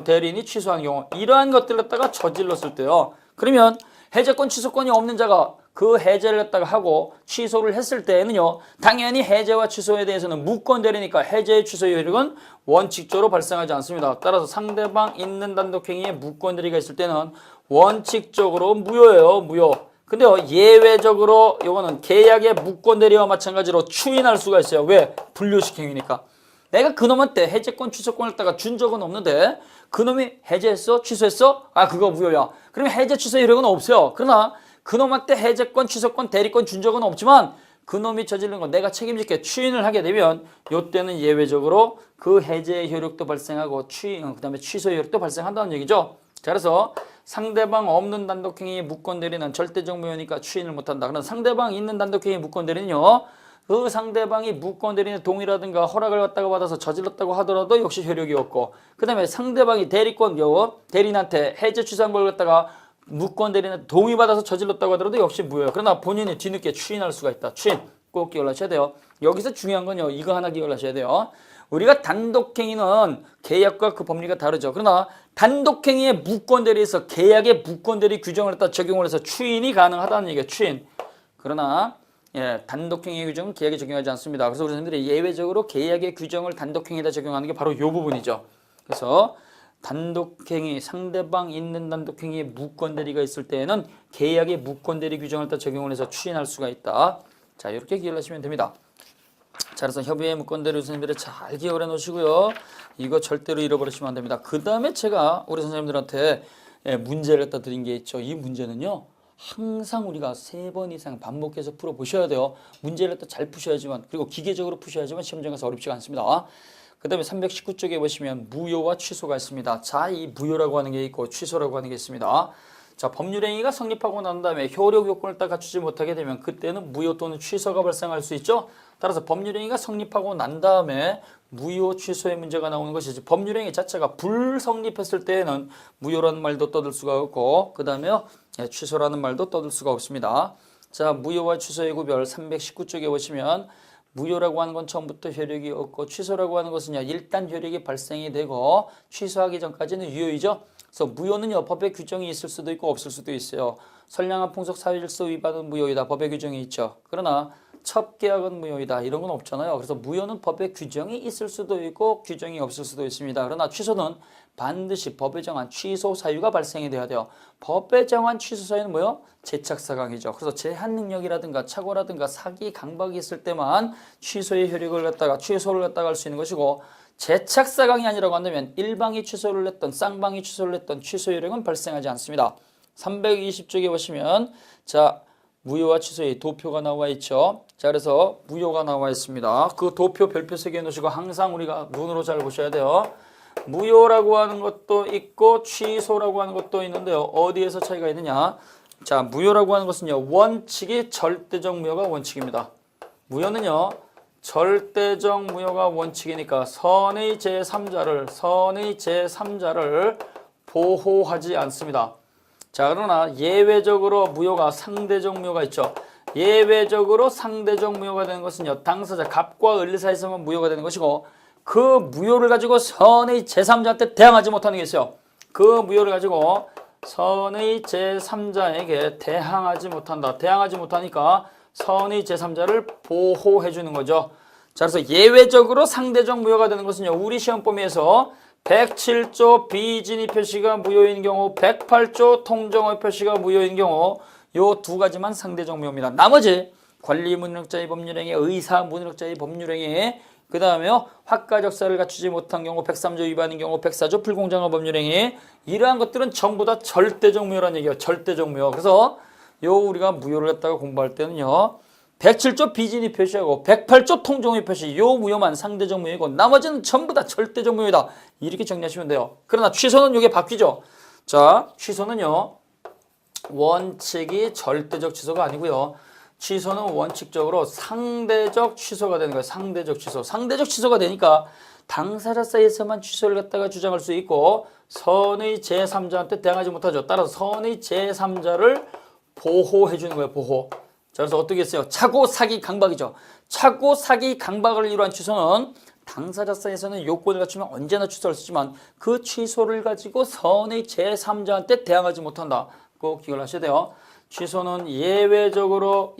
대리인이 취소한 경우, 이러한 것들을 갖다가 저질렀을 때요. 그러면 해제권, 취소권이 없는 자가 그 해제를 갖다가 하고 취소를 했을 때에는요, 당연히 해제와 취소에 대해서는 무권 대리니까 해제 취소의 효력은 원칙적으로 발생하지 않습니다. 따라서 상대방 있는 단독행위에 무권 대리가 있을 때는 원칙적으로 무효예요. 무효. 근데요, 예외적으로 이거는 계약의 무권 대리와 마찬가지로 추인할 수가 있어요. 왜? 불요식 행위니까. 내가 그놈한테 해제권, 취소권을 갖다가 준 적은 없는데 그놈이 해제했어? 취소했어? 아, 그거 무효야. 그러면 해제, 취소 효력은 없어요. 그러나 그놈한테 해제권, 취소권, 대리권 준 적은 없지만 그놈이 저지른 건 내가 책임질게 추인을 하게 되면 이때는 예외적으로 그 해제의 효력도 발생하고 그 다음에 취소의 효력도 발생한다는 얘기죠. 자, 그래서 상대방 없는 단독행위의 무권 대리는 절대적 무효니까 추인을 못한다. 그러나 상대방 있는 단독행위의 무권 대리는요, 그 상대방이 무권 대리인의 동의라든가 허락을 갖다가 받아서 저질렀다고 하더라도 역시 효력이 없고, 그 다음에 상대방이 대리권 경우 대리인한테 해제 취소한 걸 갖다가 무권 대리인한테 동의받아서 저질렀다고 하더라도 역시 무효예요. 그러나 본인이 뒤늦게 추인할 수가 있다. 추인 꼭 기억하셔야 돼요. 여기서 중요한 건요, 이거 하나 기억하셔야 돼요. 우리가 단독행위는 계약과 그 법리가 다르죠. 그러나 단독행위의 무권 대리에서 계약의 무권 대리 규정을 갖다 적용을 해서 추인이 가능하다는 얘기예요. 추인. 그러나 단독행위 규정은 계약에 적용하지 않습니다. 그래서 우리 선생님들이 예외적으로 계약의 규정을 단독행위에다 적용하는 게 바로 이 부분이죠. 그래서 단독행위, 상대방 있는 단독행위에 무권대리가 있을 때에는 계약의 무권대리 규정을 다 적용을 해서 추인할 수가 있다. 자, 이렇게 기억을 하시면 됩니다. 자, 그래서 협의의 무권대리 선생님들이 잘 기억을 해 놓으시고요. 이거 절대로 잃어버리시면 안 됩니다. 그 다음에 제가 우리 선생님들한테 문제를 갖다 드린 게 있죠. 이 문제는요, 항상 우리가 3번 이상 반복해서 풀어보셔야 돼요. 문제를 또 잘 푸셔야지만, 그리고 기계적으로 푸셔야지만 시험장 가서 어렵지가 않습니다. 그 다음에 319쪽에 보시면 무효와 취소가 있습니다. 자, 이 무효라고 하는 게 있고 취소라고 하는 게 있습니다. 자, 법률행위가 성립하고 난 다음에 효력 요건을 딱 갖추지 못하게 되면 그때는 무효 또는 취소가 발생할 수 있죠. 따라서 법률행위가 성립하고 난 다음에 무효 취소의 문제가 나오는 것이지, 법률행위 자체가 불성립했을 때에는 무효라는 말도 떠들 수가 없고, 그 다음에 취소라는 말도 떠들 수가 없습니다. 자, 무효와 취소의 구별 319쪽에 보시면 무효라고 하는 건 처음부터 효력이 없고, 취소라고 하는 것은요, 일단 효력이 발생이 되고 취소하기 전까지는 유효이죠. 그래서 무효는요, 법의 규정이 있을 수도 있고 없을 수도 있어요. 선량한 풍속 사회질서 위반은 무효이다. 법의 규정이 있죠. 그러나 첩계약은 무효이다. 이런 건 없잖아요. 그래서 무효는 법의 규정이 있을 수도 있고 규정이 없을 수도 있습니다. 그러나 취소는 반드시 법에 정한 취소 사유가 발생이 돼야 돼요. 법에 정한 취소 사유는 뭐요? 제착사강이죠. 그래서 제한 능력이라든가 착오라든가 사기, 강박이 있을 때만 취소의 효력을 갖다가 취소를 갖다가 할 수 있는 것이고, 제착사강이 아니라고 한다면 일방이 취소를 했던 쌍방이 취소를 했던 취소 효력은 발생하지 않습니다. 320쪽에 보시면 자, 무효와 취소의 도표가 나와 있죠. 자, 그래서 무효가 나와 있습니다. 그 도표 별표 새겨 놓으시고 항상 우리가 눈으로 잘 보셔야 돼요. 무효라고 하는 것도 있고 취소라고 하는 것도 있는데요. 어디에서 차이가 있느냐? 자, 무효라고 하는 것은요, 원칙이 절대적 무효가 원칙입니다. 무효는요, 절대적 무효가 원칙이니까 선의 제3자를 보호하지 않습니다. 자, 그러나 예외적으로 무효가 상대적 무효가 있죠. 예외적으로 상대적 무효가 되는 것은요, 당사자 갑과 을 사이에서만 무효가 되는 것이고, 그 무효를 가지고 선의 제3자한테 대항하지 못하는 게 있어요. 그 무효를 가지고 선의 제3자에게 대항하지 못한다. 대항하지 못하니까 선의 제3자를 보호해 주는 거죠. 자, 그래서 예외적으로 상대적 무효가 되는 것은요, 우리 시험 범위에서 107조 비진위 표시가 무효인 경우, 108조 통정의 표시가 무효인 경우, 요 두 가지만 상대적 무효입니다. 나머지 관리 무능력자의 법률행위, 의사 무능력자의 법률행위, 그 다음에요, 확가적사를 갖추지 못한 경우, 103조 위반인 경우, 104조 불공정한 법률행위, 이러한 것들은 전부 다 절대적 무효라는 얘기예요. 절대적 무효. 그래서 요 우리가 무효를 갖다가 공부할 때는요, 107조 비진이 표시하고 108조 통정의 표시, 요 무효만 상대적 무효이고 나머지는 전부 다 절대적 무효다. 이렇게 정리하시면 돼요. 그러나 취소는 이게 바뀌죠. 자, 취소는요, 원칙이 절대적 취소가 아니고요. 취소는 원칙적으로 상대적 취소가 되는 거예요. 상대적 취소. 상대적 취소가 되니까 당사자 사이에서만 취소를 갖다가 주장할 수 있고 선의 제3자한테 대항하지 못하죠. 따라서 선의 제3자를 보호해 주는 거예요. 보호. 자, 그래서 어떻게 했어요? 차고 사기 강박이죠. 차고 사기 강박을 이루한 취소는 당사자 사이에서는 요건을 갖추면 언제나 취소할 수 있지만 그 취소를 가지고 선의 제3자한테 대항하지 못한다. 꼭 기억을 하셔야 돼요. 취소는 예외적으로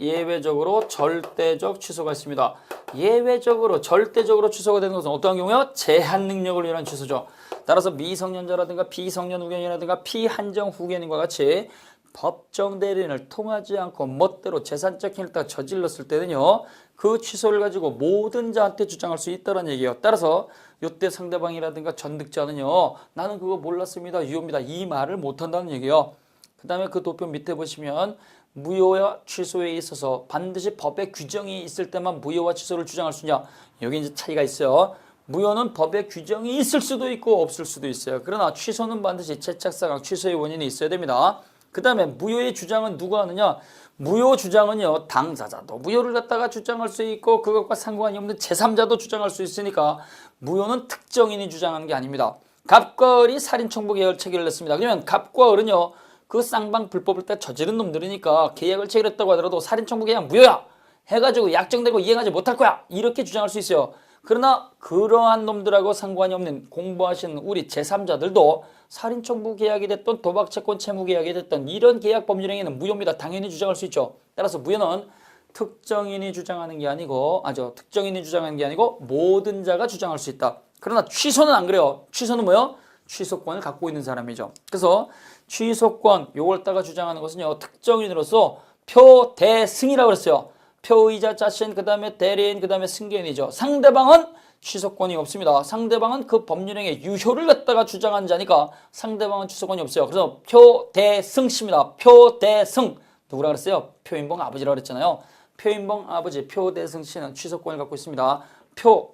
절대적 취소가 있습니다. 예외적으로 절대적으로 취소가 되는 것은 어떠한 경우요? 제한 능력을 위한 취소죠. 따라서 미성년자라든가 비성년 후견이라든가 피한정 후견인과 같이 법정 대리인을 통하지 않고 멋대로 재산적 행위를 저질렀을 때는요, 그 취소를 가지고 모든 자한테 주장할 수 있다는 얘기예요. 따라서 이때 상대방이라든가 전득자는요, 나는 그거 몰랐습니다, 유효입니다, 이 말을 못한다는 얘기예요. 그 다음에 그 도표 밑에 보시면 무효와 취소에 있어서 반드시 법의 규정이 있을 때만 무효와 취소를 주장할 수 있냐, 여기 이제 차이가 있어요. 무효는 법의 규정이 있을 수도 있고 없을 수도 있어요. 그러나 취소는 반드시 채착사강 취소의 원인이 있어야 됩니다. 그 다음에 무효의 주장은 누가 하느냐? 무효 주장은요, 당사자도 무효를 갖다가 주장할 수 있고 그것과 상관이 없는 제3자도 주장할 수 있으니까 무효는 특정인이 주장하는 게 아닙니다. 갑과 을이 살인청부 계약을 체결했습니다. 그러면 갑과 을은요, 그 쌍방 불법을 때 저지른 놈들이니까 계약을 체결했다고 하더라도 살인청부 계약 무효야 해가지고 약정되고 이행하지 못할 거야 이렇게 주장할 수 있어요. 그러나 그러한 놈들하고 상관이 없는 공부하시는 우리 제3자들도 살인청부 계약이 됐던 도박채권 채무 계약이 됐던 이런 계약 법률행위는 무효입니다. 당연히 주장할 수 있죠. 따라서 무효는 특정인이 주장하는 게 아니고 특정인이 주장하는 게 아니고 모든 자가 주장할 수 있다. 그러나 취소는 안 그래요. 취소는 뭐요? 취소권을 갖고 있는 사람이죠. 그래서 취소권 요걸 따가 주장하는 것은요, 특정인으로서 표대승이라고 그랬어요. 표의자 자신, 그 다음에 대리인, 그 다음에 승계인이죠. 상대방은 취소권이 없습니다. 상대방은 그 법률행위의 유효를 갖다가 주장한 자니까 상대방은 취소권이 없어요. 그래서 표대승씨입니다. 표대승. 누구라 그랬어요? 표인봉 아버지라고 그랬잖아요. 표인봉 아버지 표대승씨는 취소권을 갖고 있습니다.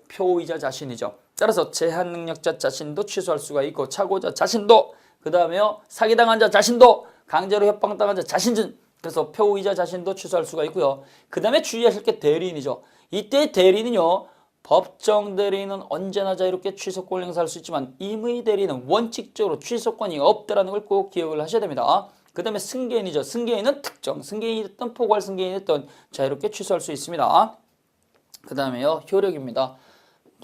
표의자 자신이죠. 따라서 제한능력자 자신도 취소할 수가 있고 차고자 자신도, 그 다음에요, 사기당한 자 자신도, 강제로 협박당한 자 자신, 그래서 표의자 자신도 취소할 수가 있고요. 그 다음에 주의하실 게 대리인이죠. 이때 대리인은요, 법정 대리인은 언제나 자유롭게 취소권을 행사할 수 있지만 임의 대리인은 원칙적으로 취소권이 없다라는 걸 꼭 기억을 하셔야 됩니다. 그 다음에 승계인이죠. 승계인은 특정 승계인이 됐든 포괄 승계인이 됐든 자유롭게 취소할 수 있습니다. 그 다음에요, 효력입니다.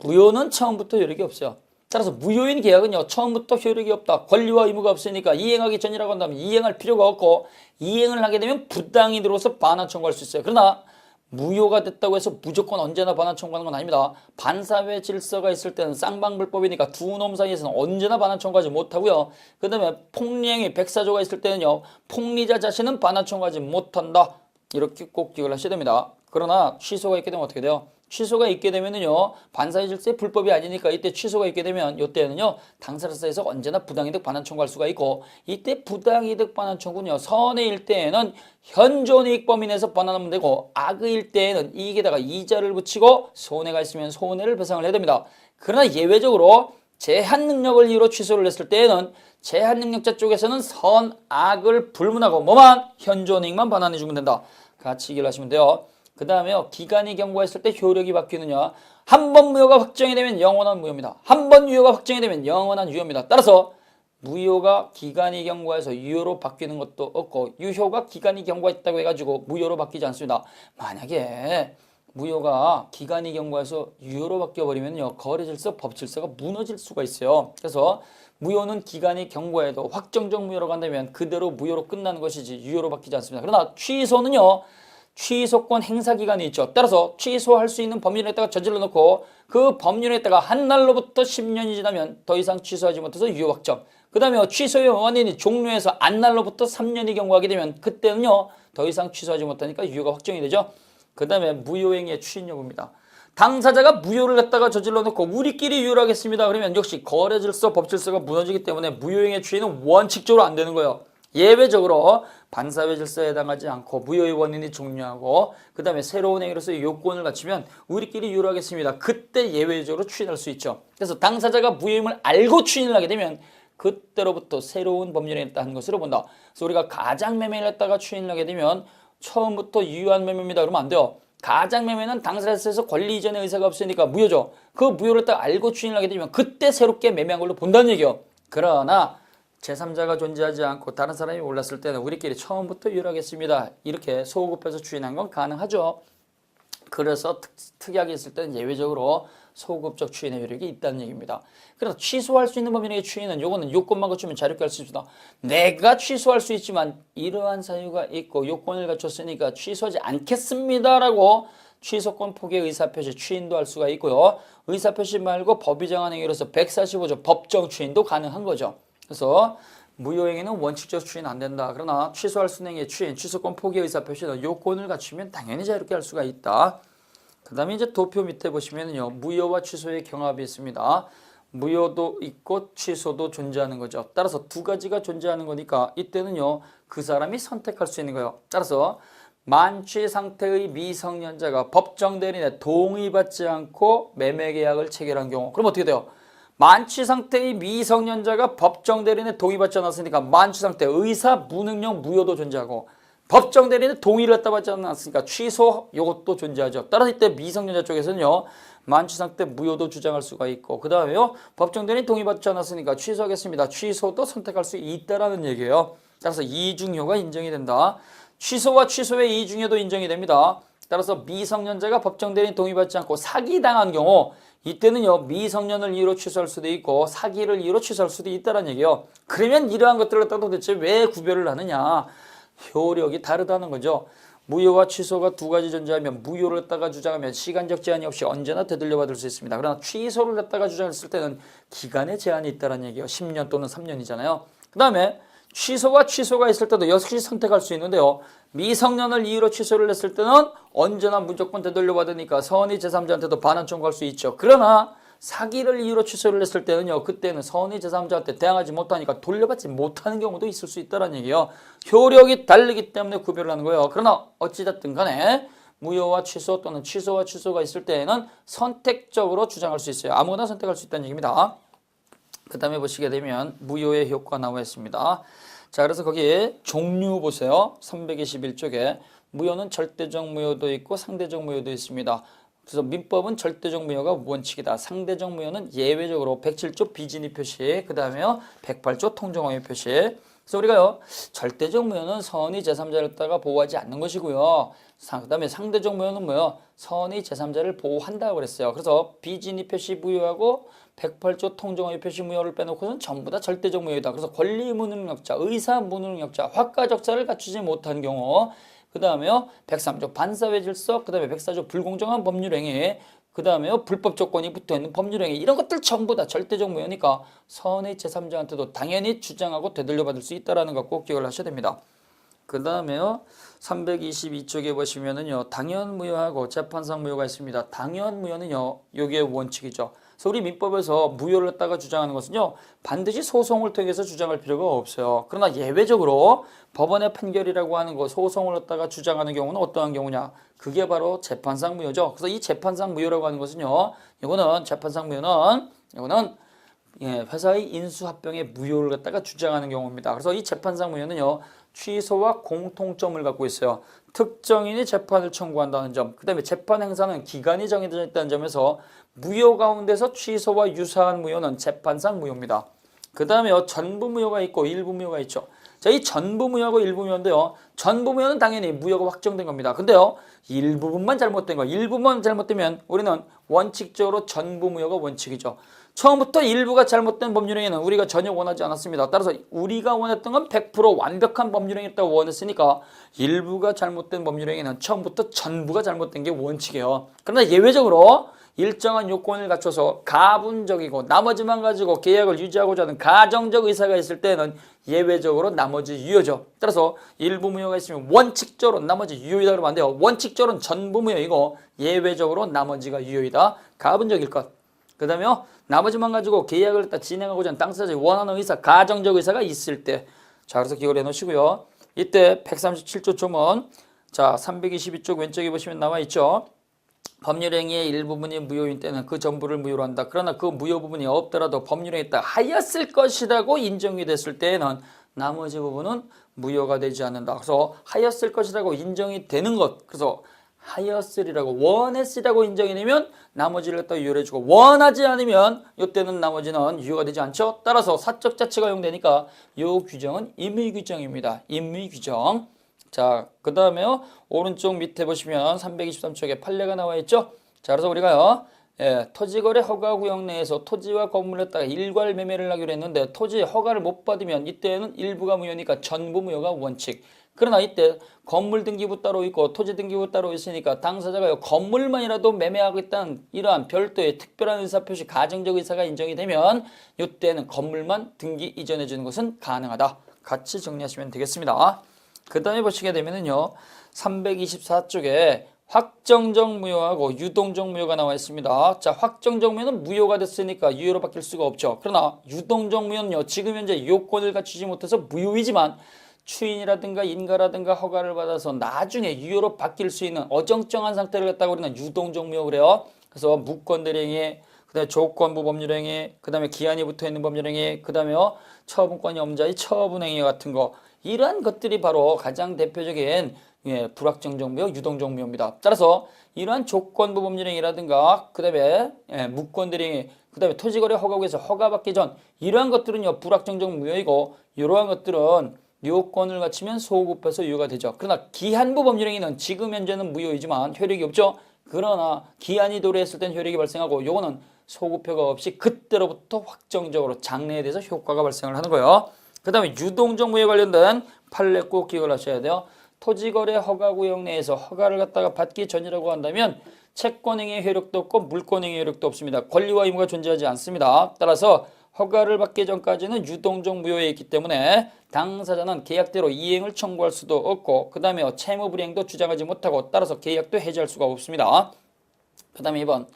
무효는 처음부터 효력이 없어요. 따라서 무효인 계약은요, 처음부터 효력이 없다. 권리와 의무가 없으니까 이행하기 전이라고 한다면 이행할 필요가 없고, 이행을 하게 되면 부당이 들어서 반환 청구할 수 있어요. 그러나 무효가 됐다고 해서 무조건 언제나 반환 청구하는 건 아닙니다. 반사회 질서가 있을 때는 쌍방불법이니까 두 놈 사이에서는 언제나 반환 청구하지 못하고요. 그 다음에 폭리행위 백사조가 있을 때는요, 폭리자 자신은 반환 청구하지 못한다. 이렇게 꼭 기억을 하셔야 됩니다. 그러나 취소가 있게 되면 어떻게 돼요? 취소가 있게 되면은요, 반사회 질서의 불법이 아니니까 이때 취소가 있게 되면 이때는요, 당사자 사이에서 언제나 부당이득 반환 청구할 수가 있고, 이때 부당이득 반환 청구는요, 선의일 때에는 현존이익 범위 내에서 반환하면 되고, 악의일 때에는 이익에다가 이자를 붙이고 손해가 있으면 손해를 배상을 해야 됩니다. 그러나 예외적으로 제한 능력을 이유로 취소를 했을 때에는 제한 능력자 쪽에서는 선악을 불문하고 뭐만 현존이익만 반환해 주면 된다. 같이 기억을 하시면 돼요. 그 다음에요, 기간이 경과했을 때 효력이 바뀌느냐. 한 번 무효가 확정이 되면 영원한 무효입니다. 한 번 유효가 확정이 되면 영원한 유효입니다. 따라서 무효가 기간이 경과해서 유효로 바뀌는 것도 없고, 유효가 기간이 경과했다고 해가지고 무효로 바뀌지 않습니다. 만약에 무효가 기간이 경과해서 유효로 바뀌어버리면요, 거래질서, 법질서가 무너질 수가 있어요. 그래서 무효는 기간이 경과해도 확정적 무효로 간다면 그대로 무효로 끝나는 것이지 유효로 바뀌지 않습니다. 그러나 취소는요, 취소권 행사 기간이 있죠. 따라서 취소할 수 있는 법률에다가 저질러 놓고 그 법률에다가 한 날로부터 10년이 지나면 더 이상 취소하지 못해서 유효 확정. 그 다음에 취소의 원인이 종료해서 안 날로부터 3년이 경과하게 되면 그때는요, 더 이상 취소하지 못하니까 유효가 확정이 되죠. 그 다음에 무효행위의 추인 여부입니다. 당사자가 무효를 갖다가 저질러 놓고 우리끼리 유효를 하겠습니다. 그러면 역시 거래질서, 법질서가 무너지기 때문에 무효행위의 추인은 원칙적으로 안 되는 거예요. 예외적으로 반사회 질서에 해당하지 않고 무효의 원인이 종료하고 그 다음에 새로운 행위로서의 요건을 갖추면 우리끼리 유효하겠습니다. 그때 예외적으로 추인할 수 있죠. 그래서 당사자가 무효임을 알고 추인을 하게 되면 그때로부터 새로운 법률에 했다는 것으로 본다. 그래서 우리가 가장매매를 했다가 추인을 하게 되면 처음부터 유효한 매매입니다. 그러면 안 돼요. 가장매매는 당사자에서 권리 이전의 의사가 없으니까 무효죠. 그 무효를 딱 알고 추인을 하게 되면 그때 새롭게 매매한 걸로 본다는 얘기예요. 그러나 제3자가 존재하지 않고 다른 사람이 몰랐을 때는 우리끼리 처음부터 유효하겠습니다. 이렇게 소급해서 추인한 건 가능하죠. 그래서 특이하게 있을 때는 예외적으로 소급적 추인의 효력이 있다는 얘기입니다. 그래서 취소할 수 있는 범위의 추인은 요거는 요건만 갖추면 자유롭게 할 수 있습니다. 내가 취소할 수 있지만 이러한 사유가 있고 요건을 갖췄으니까 취소하지 않겠습니다라고 취소권 포기의 의사표시 추인도 할 수가 있고요. 의사표시 말고 법이 정한 행위로서 145조 법정 추인도 가능한 거죠. 그래서 무효행위는 원칙적 추인 안 된다. 그러나 취소할 수 있는 행위의 추인, 취소권 포기의 의사표시는 요건을 갖추면 당연히 자유롭게 할 수가 있다. 그 다음에 이제 도표 밑에 보시면요. 무효와 취소의 경합이 있습니다. 무효도 있고 취소도 존재하는 거죠. 따라서 두 가지가 존재하는 거니까 이때는요. 그 사람이 선택할 수 있는 거예요. 따라서 만취 상태의 미성년자가 법정 대리인의 동의받지 않고 매매계약을 체결한 경우 그럼 어떻게 돼요? 만취 상태의 미성년자가 법정 대리인의 동의받지 않았으니까 만취 상태 의사 무능력 무효도 존재하고 법정 대리인의 동의를 갖다 받지 않았으니까 취소 이것도 존재하죠. 따라서 이때 미성년자 쪽에서는요. 만취 상태 무효도 주장할 수가 있고 그 다음에요. 법정 대리인 동의받지 않았으니까 취소하겠습니다. 취소도 선택할 수 있다라는 얘기예요. 따라서 이중효가 인정이 된다. 취소와 취소의 이중효도 인정이 됩니다. 따라서 미성년자가 법정 대리인 동의받지 않고 사기당한 경우 이때는요. 미성년을 이유로 취소할 수도 있고 사기를 이유로 취소할 수도 있다는 얘기예요. 그러면 이러한 것들을 갖다 도대체 왜 구별을 하느냐. 효력이 다르다는 거죠. 무효와 취소가 두 가지 존재하면 무효를 갖다가 주장하면 시간적 제한이 없이 언제나 되돌려 받을 수 있습니다. 그러나 취소를 갖다가 주장했을 때는 기간의 제한이 있다는 얘기예요. 10년 또는 3년이잖아요. 그 다음에 취소와 취소가 있을 때도 역시 선택할 수 있는데요. 미성년을 이유로 취소를 했을 때는 언제나 무조건 되돌려 받으니까 선의 제3자한테도 반환 청구할 수 있죠. 그러나 사기를 이유로 취소를 했을 때는요. 그때는 선의 제3자한테 대항하지 못하니까 돌려받지 못하는 경우도 있을 수 있다는 얘기예요. 효력이 다르기 때문에 구별을 하는 거예요. 그러나 어찌됐든 간에 무효와 취소 또는 취소와 취소가 있을 때에는 선택적으로 주장할 수 있어요. 아무거나 선택할 수 있다는 얘기입니다. 그 다음에 보시게 되면 무효의 효과가 나와 있습니다. 자, 그래서 거기 종류 보세요. 321쪽에 무효는 절대적 무효도 있고 상대적 무효도 있습니다. 그래서 민법은 절대적 무효가 원칙이다. 상대적 무효는 예외적으로 107조 비진입 표시, 그 다음에요 108조 통정허위 표시. 그래서 우리가요 절대적 무효는 선의 제3자를 따가 보호하지 않는 것이고요. 그 다음에 상대적 무효는 뭐요? 선의 제3자를 보호한다고 그랬어요. 그래서 비진입 표시 무효하고 108조 통정허위 표시 무효를 빼놓고는 전부 다 절대적 무효이다. 그래서 권리 무능력자, 의사 무능력자, 확가적사를 갖추지 못한 경우 그 다음에요 103조 반사회 질서, 그 다음에 104조 불공정한 법률행위, 그 다음에요 불법 조건이 붙어있는 법률행위 이런 것들 전부 다 절대적 무효니까 선의 제3자한테도 당연히 주장하고 되돌려받을 수 있다는 거 꼭 기억을 하셔야 됩니다. 그 다음에요 322쪽에 보시면은요 당연 무효하고 재판상 무효가 있습니다. 당연 무효는요 요게 원칙이죠. 그래서 우리 민법에서 무효를 갖다가 주장하는 것은요 반드시 소송을 통해서 주장할 필요가 없어요. 그러나 예외적으로 법원의 판결이라고 하는 거 소송을 갖다가 주장하는 경우는 어떠한 경우냐? 그게 바로 재판상 무효죠. 그래서 이 재판상 무효라고 하는 것은요 이거는 재판상 무효는 이거는 회사의 인수합병의 무효를 갖다가 주장하는 경우입니다. 그래서 이 재판상 무효는요 취소와 공통점을 갖고 있어요. 특정인이 재판을 청구한다는 점, 그 다음에 재판 행사는 기간이 정해져 있다는 점에서 무효 가운데서 취소와 유사한 무효는 재판상 무효입니다. 그 다음에요 전부 무효가 있고 일부 무효가 있죠. 자, 이 전부 무효하고 일부 무효인데요. 전부 무효는 당연히 무효가 확정된 겁니다. 근데요 일부분만 잘못된 거, 일부만 잘못되면 우리는 원칙적으로 전부 무효가 원칙이죠. 처음부터 일부가 잘못된 법률행위는 우리가 전혀 원하지 않았습니다. 따라서 우리가 원했던 건 100% 완벽한 법률행위였다고 원했으니까 일부가 잘못된 법률행위는 처음부터 전부가 잘못된 게 원칙이에요. 그러나 예외적으로 일정한 요건을 갖춰서 가분적이고 나머지만 가지고 계약을 유지하고자 하는 가정적 의사가 있을 때는 예외적으로 나머지 유효죠. 따라서 일부 무효가 있으면 원칙적으로 나머지 유효이다 그러면 안 돼요. 원칙적으로는 전부 무효이고 예외적으로 나머지가 유효이다. 가분적일 것. 그 다음에요 나머지만 가지고 계약을 진행하고자 하는 당사자의 원하는 의사, 가정적 의사가 있을 때. 자, 그래서 기억을 해 놓으시고요. 이때 137조 조문, 자 322쪽 왼쪽에 보시면 나와 있죠. 법률행위의 일부분이 무효인 때는 그 전부를 무효로 한다. 그러나 그 무효 부분이 없더라도 법률행위에 따라 하였을 것이라고 인정이 됐을 때에는 나머지 부분은 무효가 되지 않는다. 그래서 하였을 것이라고 인정이 되는 것, 그래서 하였으리라고 원했으리라고 인정이 되면 나머지를 갖다 유효를 해주고, 원하지 않으면 이때는 나머지는 유효가 되지 않죠. 따라서 사적 자체가 허용되니까 이 규정은 임의 규정입니다. 임의 규정. 자, 그 다음에요, 오른쪽 밑에 보시면 323쪽에 판례가 나와 있죠. 자, 그래서 우리가요, 토지거래 허가구역 내에서 토지와 건물을 갖다가 일괄 매매를 하기로 했는데 토지 허가를 못 받으면 이때는 일부가 무효니까 전부 무효가 원칙. 그러나 이때 건물 등기부 따로 있고 토지 등기부 따로 있으니까 당사자가 건물만이라도 매매하겠다는 이러한 별도의 특별한 의사표시, 가정적 의사가 인정이 되면 이때는 건물만 등기 이전해 주는 것은 가능하다. 같이 정리하시면 되겠습니다. 그 다음에 보시게 되면은요, 324쪽에 확정적 무효하고 유동적 무효가 나와 있습니다. 자, 확정적 무효는 무효가 됐으니까 유효로 바뀔 수가 없죠. 그러나 유동적 무효는요, 지금 현재 요건을 갖추지 못해서 무효이지만 추인이라든가 인가라든가 허가를 받아서 나중에 유효로 바뀔 수 있는 어정쩡한 상태를 갖다가 우리는 유동적 무효 그래요. 그래서 무권대리행위, 그 다음에 조건부 법률행위, 그 다음에 기한이 붙어있는 법률행위, 그 다음에 처분권이 없자의 처분행위 같은 거, 이러한 것들이 바로 가장 대표적인 불확정적 무효, 유동적 무효입니다. 따라서 이러한 조건부 법률행위라든가 그 다음에 무권대리행위, 그 다음에 토지거래 허가구에서 허가받기 전 이러한 것들은요 불확정적 무효이고, 이러한 것들은 요건을 갖추면 소급해서 유효가 되죠. 그러나 기한부 법률행위는 지금 현재는 무효이지만 효력이 없죠. 그러나 기한이 도래했을 땐 효력이 발생하고, 요거는 소급효가 없이 그때로부터 확정적으로 장래에 대해서 효과가 발생을 하는 거예요. 그 다음에 유동적 무효에 관련된 판례 꼭 기억을 하셔야 돼요. 토지거래 허가구역 내에서 허가를 갖다가 받기 전이라고 한다면 채권행위의 효력도 없고 물권행위의 효력도 없습니다. 권리와 의무가 존재하지 않습니다. 따라서 허가를 받기 전까지는 유동적 무효에 있기 때문에 당사자는 계약대로 이행을 청구할 수도 없고, 그 다음에 채무 불이행도 주장하지 못하고, 따라서 계약도 해지할 수가 없습니다. 그 다음에 2번,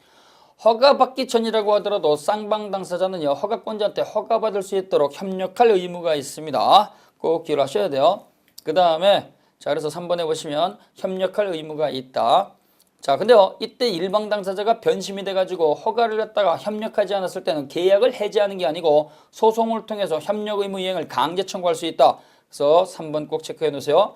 허가받기 전이라고 하더라도 쌍방 당사자는요 허가권자한테 허가받을 수 있도록 협력할 의무가 있습니다. 꼭 기억하셔야 돼요. 그 다음에 자, 그래서 3번에 보시면 협력할 의무가 있다. 자, 근데요 이때 일방 당사자가 변심이 돼가지고 허가를 갖다가 협력하지 않았을 때는 계약을 해지하는 게 아니고 소송을 통해서 협력 의무 이행을 강제 청구할 수 있다. 그래서 3번 꼭 체크해 놓으세요.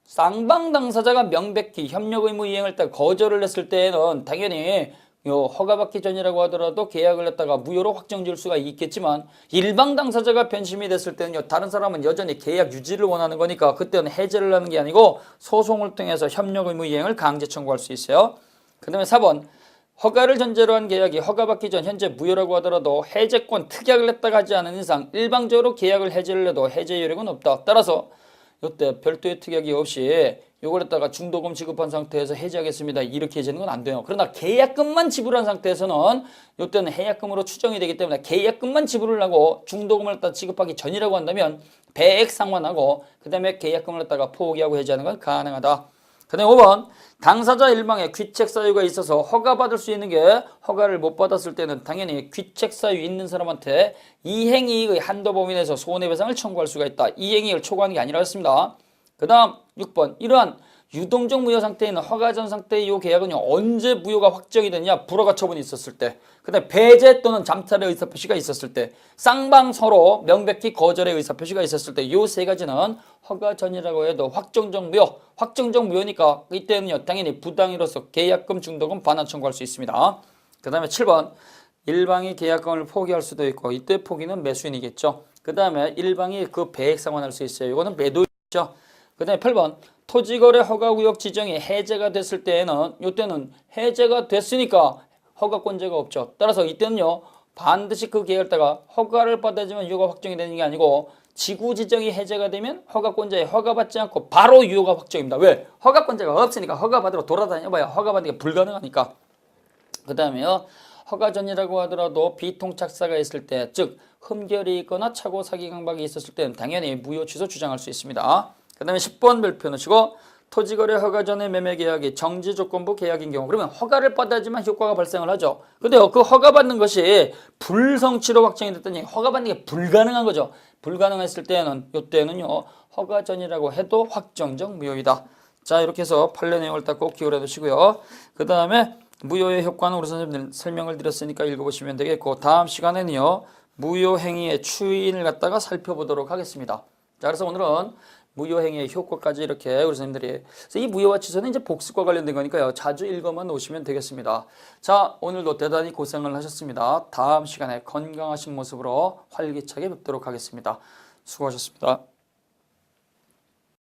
쌍방 당사자가 명백히 협력 의무 이행을 딱 거절을 했을 때에는 당연히 허가받기 전이라고 하더라도 계약을 갖다가 무효로 확정지을 수가 있겠지만, 일방 당사자가 변심이 됐을 때는요 다른 사람은 여전히 계약 유지를 원하는 거니까 그때는 해제를 하는 게 아니고 소송을 통해서 협력 의무 이행을 강제 청구할 수 있어요. 그 다음에 4번, 허가를 전제로 한 계약이 허가받기 전 현재 무효라고 하더라도 해제권 특약을 했다가 하지 않은 이상 일방적으로 계약을 해제를 해도 해제 효력은 없다. 따라서 이때 별도의 특약이 없이 요걸 갖다가 중도금 지급한 상태에서 해지하겠습니다, 이렇게 해지는 건 안 돼요. 그러나 계약금만 지불한 상태에서는 이때는 해약금으로 추정이 되기 때문에 계약금만 지불을 하고 중도금을 갖다 지급하기 전이라고 한다면 배액 상환하고 그 다음에 계약금을 갖다가 포기하고 해지하는 건 가능하다. 그 다음에 5번, 당사자 일방에 귀책 사유가 있어서 허가받을 수 있는 게 허가를 못 받았을 때는 당연히 귀책 사유 있는 사람한테 이행이익의 한도 범위 내에서 손해배상을 청구할 수가 있다. 이행이익을 초과하는 게 아니라 했습니다. 그 다음 6번, 이러한 유동적 무효 상태에 있는 허가 전 상태의 이 계약은요 언제 무효가 확정이 되냐, 불허가 처분이 있었을 때, 그 다음에 배제 또는 잠탈의 의사표시가 있었을 때, 쌍방 서로 명백히 거절의 의사표시가 있었을 때, 이 세 가지는 허가 전이라고 해도 확정적 무효, 확정적 무효니까 이때는요 당연히 부당이로서 계약금 중도금 반환 청구할 수 있습니다. 그 다음에 7번, 일방이 계약금을 포기할 수도 있고, 이때 포기는 매수인이겠죠. 그 다음에 일방이 그 배액 상환할 수 있어요. 이거는 매도이죠. 그 다음에 8번, 토지거래 허가구역 지정이 해제가 됐을 때에는 이때는 해제가 됐으니까 허가권자가 없죠. 따라서 이때는요 반드시 그 계약을 따가 허가를 받아야지만 유효가 확정이 되는 게 아니고, 지구 지정이 해제가 되면 허가권자의 허가받지 않고 바로 유효가 확정입니다. 왜? 허가권자가 없으니까 허가받으러 돌아다녀봐야 허가받는 게 불가능하니까. 그 다음에요 허가 전이라고 하더라도 비통착사가 있을 때, 즉 흠결이 있거나 착오 사기 강박이 있었을 때는 당연히 무효 취소 주장할 수 있습니다. 그 다음에 10번 별표 넣으시고, 토지거래 허가 전의 매매계약이 정지조건부 계약인 경우, 그러면 허가를 받아야지만 효과가 발생을 하죠. 근데요 그 허가받는 것이 불성취로 확정이 됐더니 허가받는 게 불가능한 거죠. 불가능했을 때는 이때는요 허가 전이라고 해도 확정적 무효이다. 자, 이렇게 해서 판례 내용을 딱 꼭 기울여 두시고요. 그 다음에 무효의 효과는 우리 선생님들 설명을 드렸으니까 읽어보시면 되겠고, 다음 시간에는요 무효행위의 추인을 갖다가 살펴보도록 하겠습니다. 자, 그래서 오늘은 무효행위의 효과까지 이렇게 우리 선생님들이, 그래서 이 무효와 취소는 이제 복습과 관련된 거니까요 자주 읽어만 놓으시면 되겠습니다. 자, 오늘도 대단히 고생을 하셨습니다. 다음 시간에 건강하신 모습으로 활기차게 뵙도록 하겠습니다. 수고하셨습니다.